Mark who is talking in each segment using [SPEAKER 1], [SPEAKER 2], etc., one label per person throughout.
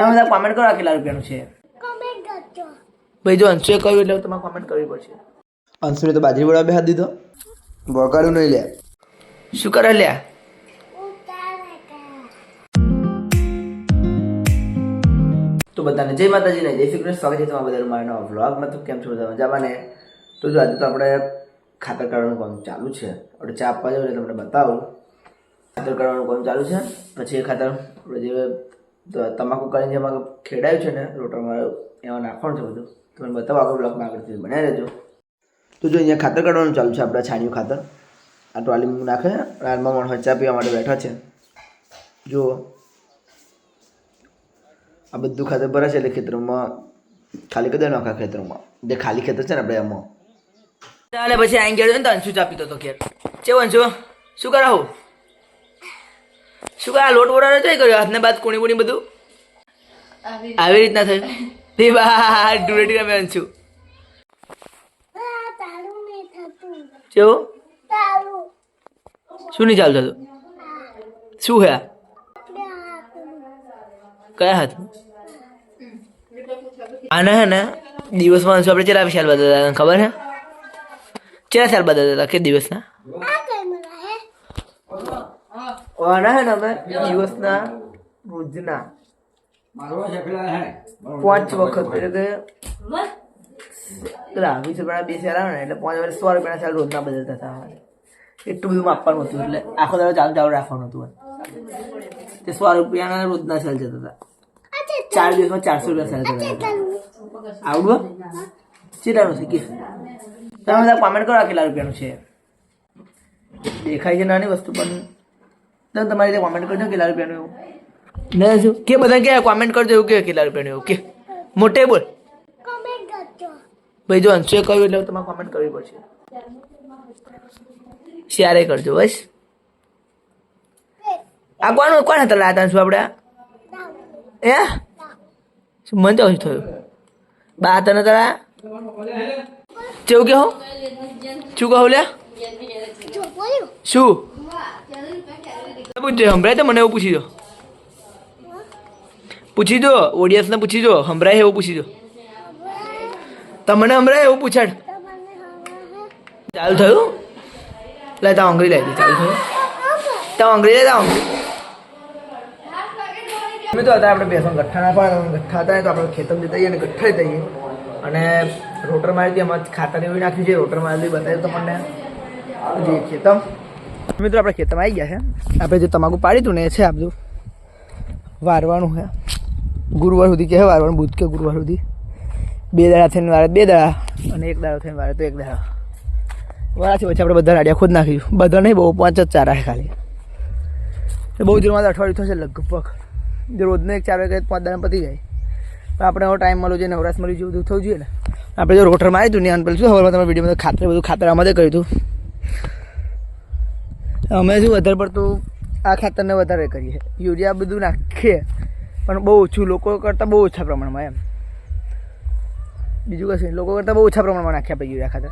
[SPEAKER 1] તમે બધા કોમેન્ટ કરો કેટલા રૂપિયાનું છે ભાઈ. જો અંશુએ કહ્યું એટલે તમારે કોમેન્ટ કરવી પડશે. અંશુને તો બાજરી વડા બે હાથ દીધો, વગાડું નહીં લે. શું કરે લ્યા? તો બધાને જય માતાજી ને જય શ્રી કૃષ્ણ. સ્વાગત છે તમારા બધાનું મારા નવા વ્લોગમાં. તો કેમ છો બધા મજામાં ને? તો જો આજે તો આપણે ખાતર કાઢવાનું કામ ચાલુ છે. આપણે ચા આપવા જાવ એટલે તમને બતાવું. ખાતર કાઢવાનું કામ ચાલુ છે. પછી એ ખાતર આપણે જે તમાકુ કરીને જેમાં ખેડાયું છે ને રોટરમાં એમાં નાખવાનું છે બધું. તમને બતાવો આગળ બ્લોગમાં આગળથી બનાવી રહેજો. તો જો અહીંયા ખાતર કાઢવાનું ચાલુ છે. આપણે છાણિયું ખાતર આ ટ્રોલી નાખે. રાનમાં માણસ ચા પીવા માટે બેઠા છે. જુઓ આ બધું ખાતર ભરે છે એટલે ખેતરમાં ખાલી કરી દેવાનું. આખા ખેતરમાં જે ખાલી ખેતર છે ને આપણે એમાં ચાલે. પછી આઈ ગયો ને તો અંશુ ચા પીતો હતો ઘેર. કેવું અંશુ? શું કરાવું? શું કરા? લોટ વોડા નથી કર્યો હાથને બાદ કોણી કોણી બધું આવી રીતના થયું. તે બા ડુરેટી રમે અંશુ. કેવું? શું નહીં ચાલતું હતું? શું હે? કયા હાથ? આને હે ને દિવસમાં અંશુ આપણે કેટલા સાલ બદલતા ખબર હે? કેટલા સાલ બદલતા હતા કે દિવસના? આના હે ને અમે દિવસના રોજના 5 વખત એટલે કે 20 રૂપિયાના 2 સાલ આવે ને એટલે 5 વર્ષ 100 રૂપિયાના સાલ રોજના બદલતા હતા. એટલું બધું માપવાનું હતું એટલે આખો દાડો ચાલુ ચાલુ રાખવાનું હતું. તે 100 રૂપિયાના રોજના સાલ જતા હતા. 4 દિવસમાં 400 રૂપિયા સાલ કરતા. આવડું કેટલાનું છે કે તમે બધા કોમેન્ટ કરો કેટલા રૂપિયાનું છે. દેખાય છે નાની વસ્તુ પણ તમે તમારી રીતે કોમેન્ટ કરજો કેટલા રૂપિયાનું એવું. નહીં શું કે બધા કે કોમેન્ટ કરજો એવું કે કેટલા રૂપિયાનું એવું કે મોટે બોલ ભાઈ. જો અંશુએ કહ્યું એટલે તમારે કોમેન્ટ કરવી પડશે. શેરે કરજો બસ. આ કોણ હતા લાતા અંશુ આપણે? એ શું મન તો થયું બા તને તારા કેવું કે હું શું કહું લે? શું પૂછજો? સંભળાય તો મને એવું પૂછી દો. પૂછી દો ઓડિયન્સને પૂછી દો. સંભળાય એવું પૂછી દો. તમને સંભળાય એવું પૂછાડ. ચાલુ થયું? લે તા અંગ્રેજી લાવી ચાલુ થયું. તા અંગ્રેજી તા અમે તો હતા આપણે બેસન ગઠ્ઠા નાખવાના. ગઠ્ઠા હતા તો આપણે ખેતર જતા જઈએ અને ગઠ્ઠા જઈએ અને રોટર મારી હતી. એમાં ખાતર એવું નાખ્યું છે. રોટર મારી બતાવ્યું તમને જે ખેતર. મિત્રો આપણે ખેતરમાં આવી ગયા છે. આપણે જે તમાકુ પાડી હતું ને એ છે આ બધું વારવાનું છે. ગુરુવાર સુધી કે વારવાનું, બુધ કે ગુરુવાર સુધી. 2 દાડા થઈને વારે 2 દાડા અને 1 દાડો થઈને વારે તો 1 દાડા વારા છે. પછી આપણે બધા રાડિયા ખુદ નાખીશું. બધા નહીં, બહુ 5 જ ચારા છે ખાલી. બહુ જોરમાં અઠવાડિયું થશે લગભગ. જો રોજને 1 4 વાગે 5 દાડા પતી જાય પણ આપણે એવો ટાઈમ મળ્યો છે, નવરાશ મળી જેવું થવું જોઈએ ને. આપણે જો રોટર મારી હતું ને અને પેલું શું ખબર તમે વિડીયોમાં ખાતર બધું ખાતર આમાં કર્યું હતું. અમે શું વધારે પડતું આ ખાતરને વધારે કરીએ. યુરિયા બધું નાખીએ પણ બહુ ઓછું, લોકો કરતાં બહુ ઓછા પ્રમાણમાં એમ. બીજું કશું લોકો કરતાં બહુ ઓછા પ્રમાણમાં નાખ્યા આપણે યુરિયા ખાતર.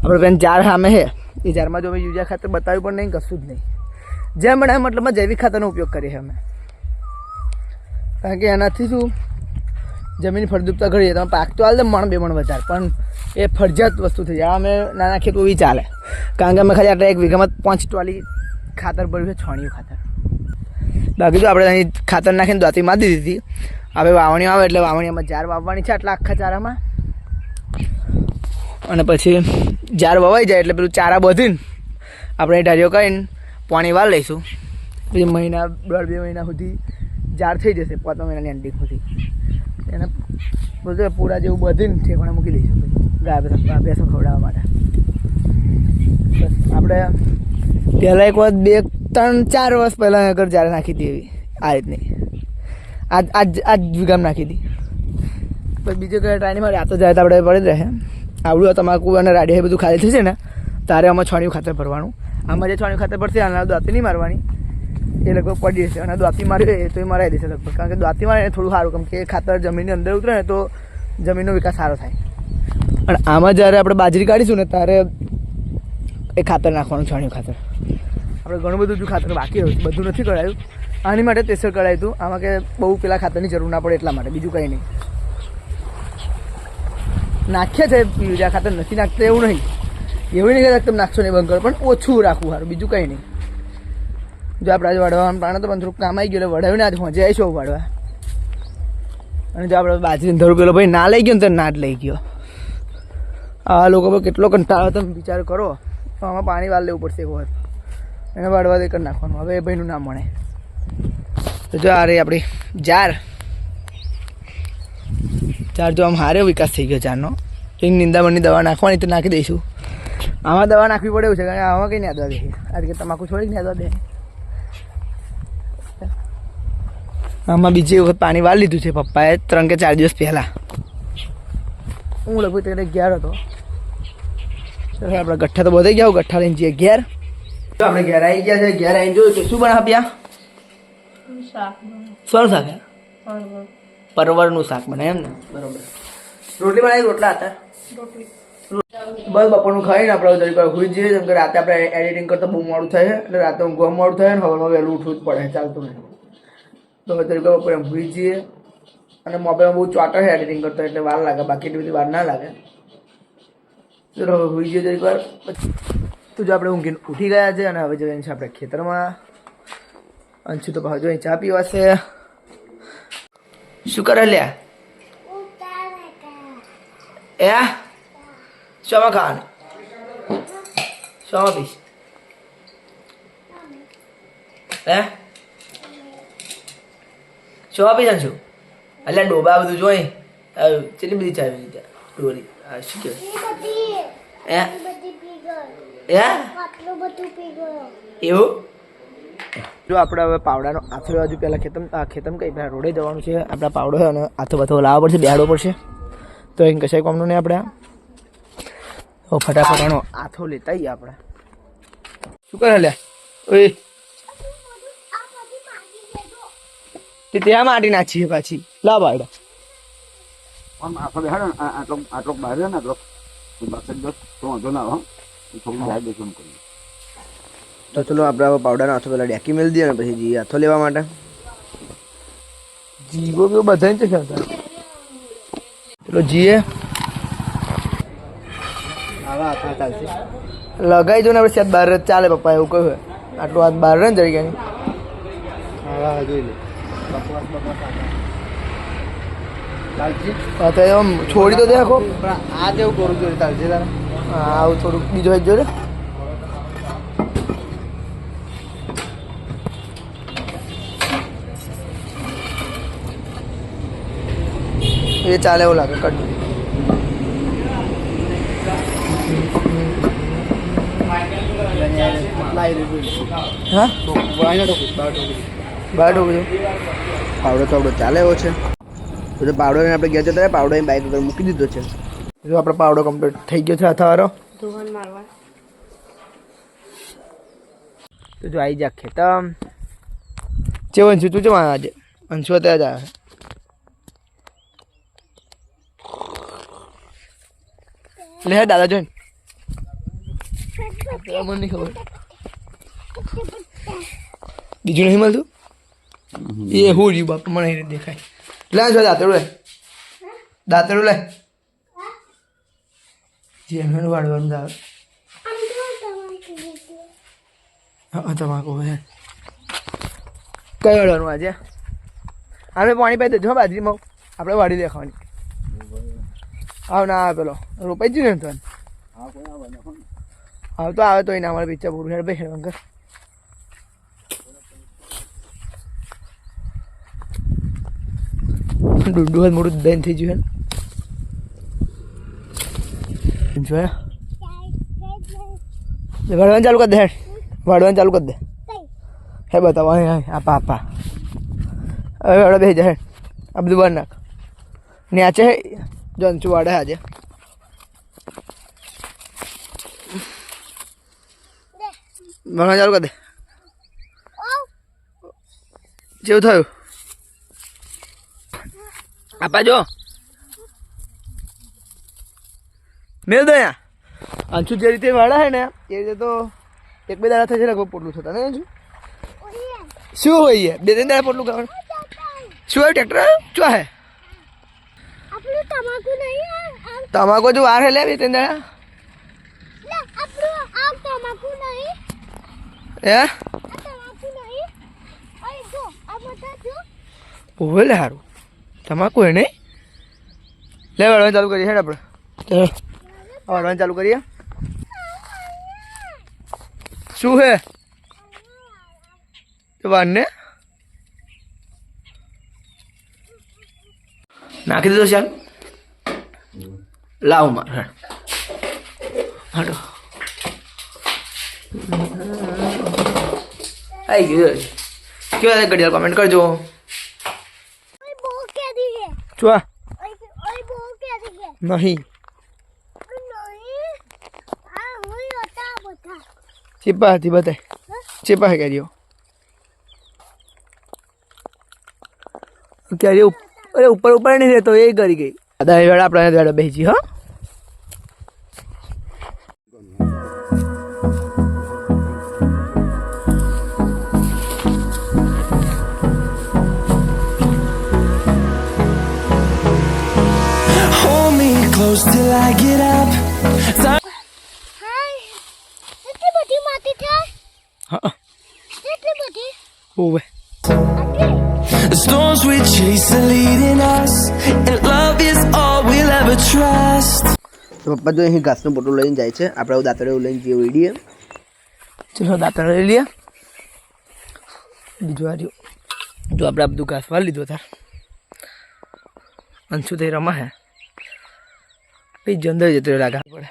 [SPEAKER 1] આપણે પેન જાર સામે છે એ જારમાં જો અમે યુરિયા ખાતર બતાવ્યું પણ નહીં, કશું જ નહીં. જેમ બને મતલબમાં જૈવિક ખાતરનો ઉપયોગ કરીએ છીએ અમે. કારણ કે એનાથી શું જમીન ફળદ્રુપતા ઘડીએ તમે પાક તો હાલ દે મણ 2 મણ વધારે પણ એ ફરજિયાત વસ્તુ થઈ જાય. અમે નાના ખેત બી ચાલે કારણ કે અમે ખાલી આટલા 1 વીઘામાં 5 ટ્રોલી ખાતર ભર્યું છે, છાણિયું ખાતર. બાકી તો આપણે અહીં ખાતર નાખીને દાંતી મારી દીધી હતી. હવે વાવણી આવે એટલે વાવણીમાં જાર વાવવાની છે આટલા આખા ચારામાં. અને પછી જાર વવાઈ જાય એટલે પેલું ચારા બધીને આપણે ઢારીઓ કરીને પાણી વાળ લઈશું. પછી મહિના 1.5-2 મહિના સુધી જાર થઈ જશે. 5 મહિનાની એન્ડિંગ સુધી એને બધું પૂરા જેવું બધીને ઠેકાણે મૂકી દઈશું ગાય ભેંસો ખવડાવવા માટે. બસ આપણે પહેલાં એક વખત 2 3 4 વર્ષ પહેલાં આગળ જાર નાખી હતી એવી આ રીતની. આજ વીઘામાં નાખી હતી. પછી બીજું કંઈ ટ્રાય નહીં મારે. આ તો જાય તો આપણે પડી જ રહે. આવડું તમાકુ અને રાડિયા બધું ખાલી થશે ને તારે આમાં છાણિયું ખાતર ભરવાનું. આમાં જે છાણિયું ખાતર ભરશે આના દાંતી નહીં મારવાની, એ લગભગ પડી જશે. અને દાંતી મારી તો એ મરાઈ દેશે લગભગ. કારણ કે દાંતી મારે થોડું સારું, કેમ કે ખાતર જમીનની અંદર ઉતરે ને તો જમીનનો વિકાસ સારો થાય. અને આમાં જ્યારે આપણે બાજરી કાઢીશું ને ત્યારે એ ખાતર નાખવાનું, છાણિયું ખાતર. આપણે ઘણું બધું જો ખાતર બાકી હોય બધું નથી કરાયું આની માટે સ્પેશિયલ કરાવ્યું હતું. આમાં કે બહુ પેલા ખાતરની જરૂર ના પડે એટલા માટે, બીજું કંઈ નહીં. નાખ્યા છે બીજા ખાતર નથી નાખતા એવું નહીં, એવું નહીં કે તમે નાખશો નહીં બંધ કરો, પણ ઓછું રાખવું સારું, બીજું કંઈ નહીં. જો આપણે આજે વાળવાનું પ્લાન હતો પણ થોડુંક કામ આવી ગયું એટલે વડાવીને આજે પહોંચી આવીશું વાળવા. અને જો આપણે બાજરીનો ધરું પેલો ભાઈ ના લઈ ગયો ને તો ના જ લઈ ગયો. આ લોકો પર કેટલો કંટાળો તમે વિચાર કરો. તો આમાં પાણી વાળ લેવું પડશે એક વખત, એને વાળવા દે કરી નાખવાનું. હવે એ ભાઈનું ના મળે તો જો આ રહી આપણી જાર. જો આમ હારે વિકાસ થઈ ગયો જારનો. એક નિંદામણની દવા નાખવાની તો નાખી દઈશું. આમાં દવા નાખવી પડે એવું છે, કારણ કે આમાં કંઈ નહીં આદવા દે. આ રીતે તમાકુ છોડી નહીં આદવા દે. આમાં બીજી વખત પાણી વાળી લીધું છે પપ્પાએ 3 કે 4 દિવસ પહેલાં. હું લગભગ ત્યારે ઘેર હતો. આપણે ગઠ્ઠા તો બધા ગયા, ગઠ્ઠા લઈને જઈએ ઘેર. તો આપણે ઘેર આવી ગયા છે. ઘેર આવીને જોયું કે શું બનાવ્યા? શું શાક? પરવળનું શાક બને એમ ને? બરોબર. રોટલી બનાવી? રોટલા હતા? બસ બપોરનું ખાઈને આપણે જરી હોઈ જઈએ. જેમ કે રાતે આપણે એડિટિંગ કરતા બહુ મોડું થાય, એટલે રાતે ઊંઘવા મોડું થાય ને સવારમાં વહેલું ઉઠવું જ પડે, ચાલતું નહીં. તો જરી બપોરે એમ હોઈ જઈએ. અને મોબાઈલમાં બહુ ચોટા છે એડિટિંગ કરતા, એટલે વાર લાગે, બાકી એટલી બધી વાર ના લાગે. ચલો હોઈ જઈએ જરીક વાર. તો જો આપણે ઊંઘીને ઉઠી ગયા છે અને હવે જઈએ છીએ આપણે ખેતરમાં. અંશુ તો પાછું અહીં ચા પીવાશે. શું કરે લ્યા? એ શોમાં ખાવાનું? શોમાં પીશ? હે શોમાં પીશ અંશુ? એટલે ડોબા બધું જોઈ કેટલી બધી ચાવી ડોરી. શું કહેવાય? એવું? જો આપણે હવે પાવડાનો આથો બાજુ પહેલાં ખેતમ કઈ પહેલાં રોડે જવાનું છે. આપણા પાવડો છે અને આથો બાથો લાવવા પડશે, બેહાડવો પડશે. તો એ કશાય કામનું નહીં આપણે. ફટાફટ એનો આથો લેતા આવીએ આપણે. શું કરે લે? ઓય ત્યાં માટી નાખીએ પાછી. લા બાયડા
[SPEAKER 2] આટલો બહાર ને આટલો વાંધો ના હો, થોડું જાય દેખું કરીએ.
[SPEAKER 1] તો ચલો આપણે હવે પાવડરનો હાથો પહેલાં ડેકી મેળ દઈએ ને પછી જઈએ હાથો લેવા માટે. જીવો બીવો બધા છે ખેલતા. ચલો જીએ લગાવી દો ને આપણે બહાર જ ચાલે. પપ્પા એવું કહ્યું આટલું હાથ બહાર ને જરી ગયા. જોઈ લે તો એમ છોડી તો દે આખો. આ કેવું કરું જોઈએ ચાલશે તારે? હા આવું થોડુંક બીજો એક જોડે. એ ચાલે એવું લાગે. કટ હા 12 પાવડો તો આપણો ચાલે એવો છે. તો પાવડો આપણે ગયા જતા પાવડો બાઇક ઉપર મૂકી દીધો છે. જો આપણો પાવડો કમ્પ્લીટ થઈ ગયો છે હાથવાળો. તો જો આવી જા ખેતમ. ચેવો અંશુ તું ચેવા આજે? અંશુ અત્યારે જ આવે. લે દાદા જોઈને મને નહીં ખબર. બીજું નહીં મળતું? એ હું રહ્યું બાપ મને નહીં દેખાય. લે છો દાંતેડું લે, દાંતેડું લે. જેનું વાળવાનું આવે. હા તમાકુ હે કઈ વાળવાનું આજે? આપણે પાણી પાઈ દેજો બાજરીમાં, આપણે વાળી દેખાવાની. આવ ના આવે પેલો રોપાઈ જ ને તો આવ તો આવે તો એને અમારે પિક્ચર પૂરું હેડ ભાઈ હેડ ડુંડું હાથ મોટું દઈને થઈ ગયું હે. જોયા વાળવાનું ચાલુ કરી દે. હેડ વાળવાનું ચાલુ કરી દે. હે બતાવો આપા આપા. હવે વાળો બે જાય. આ બધું બહાર નાખ. ન્યાચે જંચુ વાડે આજે. ભણવા ચાલુ કરી દે. જેવું થયું આપા જો મેળ દો અહીંયા. અંશુ જે રીતે વાળા હે ને એ રીતે તો 1-2 દાડા થશે લગભગ પોટલું થતા ને અંશુ. શું હોય બે ત્રણ દાડા પોટલું કરવાનું શું હોય ટ્રેક્ટર શું હે
[SPEAKER 3] આપણું તમાકુ નહીં
[SPEAKER 1] તમાકુ જો વાર હે લે બે ત્રણ દાડા
[SPEAKER 3] આપણું આ તમાકુ નહીં
[SPEAKER 1] હે
[SPEAKER 3] આ તમાકુ નહીં ઓય જો આ બધા જો
[SPEAKER 1] ઓવે લે સારું તમાકુ હે નહીં લે વાળવાનું ચાલુ કરીએ હેડ આપણે વાળવાનું ચાલુ કરીએ શું હે વાળને નાખી દીધો ચાલ લાવ માર હાડો આવી ગયું કેવા ઘડિયાળ કોમેન્ટ કરજો
[SPEAKER 3] ઓય બહુ કેદી હે
[SPEAKER 1] ચુઆ
[SPEAKER 3] ઓય બહુ કેદી હે
[SPEAKER 1] નહીં
[SPEAKER 3] નહીં આ હોય હતા બધા
[SPEAKER 1] ચીપા હતી બતાય ચીપા કર્યો ક્યારે અરે ઉપર ઉપર નહીં રહેતો એ કરી ગઈ દાદા એ વેળા આપણે વેળા બેસી હા
[SPEAKER 4] Hold me close till I get up.
[SPEAKER 3] હાય એટલી બધી માટી થાય
[SPEAKER 1] હા
[SPEAKER 3] એટલી બધી
[SPEAKER 1] ઓવે
[SPEAKER 3] આટલી
[SPEAKER 4] The storms we chase are leading us, and love is all we'll ever trust.
[SPEAKER 1] તો પપ્પા જો અહીં ઘાસનું પોટલું લઈને જાય છે આપણે દાંતરે લઈને જઈએ વીડીએ ચલો દાંતરે લઈ લઈએ બીજું આ રહ્યું જો આપણે આ બધું ઘાસ વાળી લીધું તાર અંશુ થઈ રમા હે પછી અંદર જતો લાગે પડે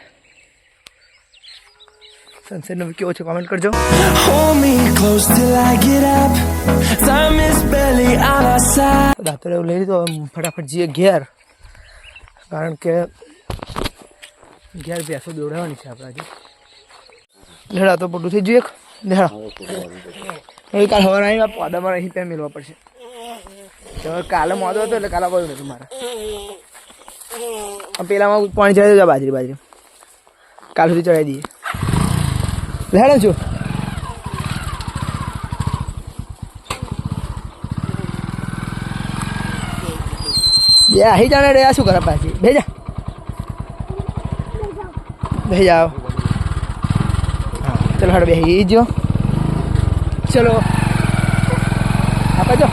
[SPEAKER 1] સનસેટનો કેવો છે કોમેન્ટ કરજો
[SPEAKER 4] Hold me close till I get up. Time is barely on our side.
[SPEAKER 1] દાંતરે લઈ લીધો ફટાફટ જઈએ ઘેર કારણ કે ઘેર ભેંસો દોડાવવાની છે આપણે આજે લેડા તો પોટું થઈ જોઈએ લેડા હવે કાલ હવાર આવી પોદામાં અહીં ત્યાં મેળવા પડશે તો હવે કાલે મોડો હતો એટલે કાલે કોઈ નહોતું મારે પેલામાં પાણી ચડાવી દેજો બાજરી કાલ સુધી ચડાવી દઈએ લેડા છું બે આહી જાણે રે આ શું કરે પાછી ભેજા બેસી જાઓ હા ચલો હાડો બેસી જો ચલો આપા જો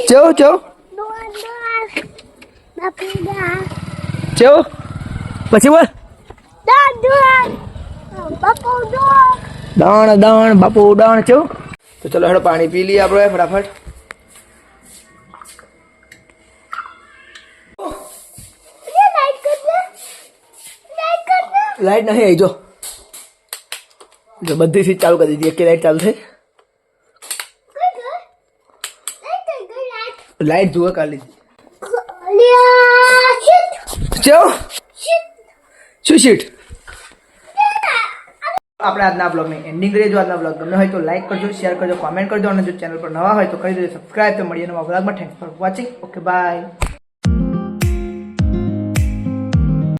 [SPEAKER 1] ચો ચો
[SPEAKER 3] દોન બાપુડા
[SPEAKER 1] ચો પછી બોલ
[SPEAKER 3] દોન બાપુ દોન
[SPEAKER 1] દાણ દાણ બાપુ દાણ ચો તો ચલો હેડો પાણી પી લઈએ આપણે ફટાફટ
[SPEAKER 3] ये लाइट कर दे
[SPEAKER 1] લાઈટ નહીં આવી જો બધી સ્વિચ ચાલુ કરી દીધી એક લાઈટ ચાલુ થઈ લાઈટ જુઓ કાઢી દીધી ચો શું શીટ આપણે આજના બ્લોગની એન્ડિંગ કરીએ જો આજના બ્લોગ ગમે હોય તો લાઈક કરજો શેર કરજો કોમેન્ટ કરજો અને જો ચેનલ પર નવા હોય તો કરી દેજો સબસ્ક્રાઈબ તો મળીએ નવા બ્લોગમાં thanks for watching okay bye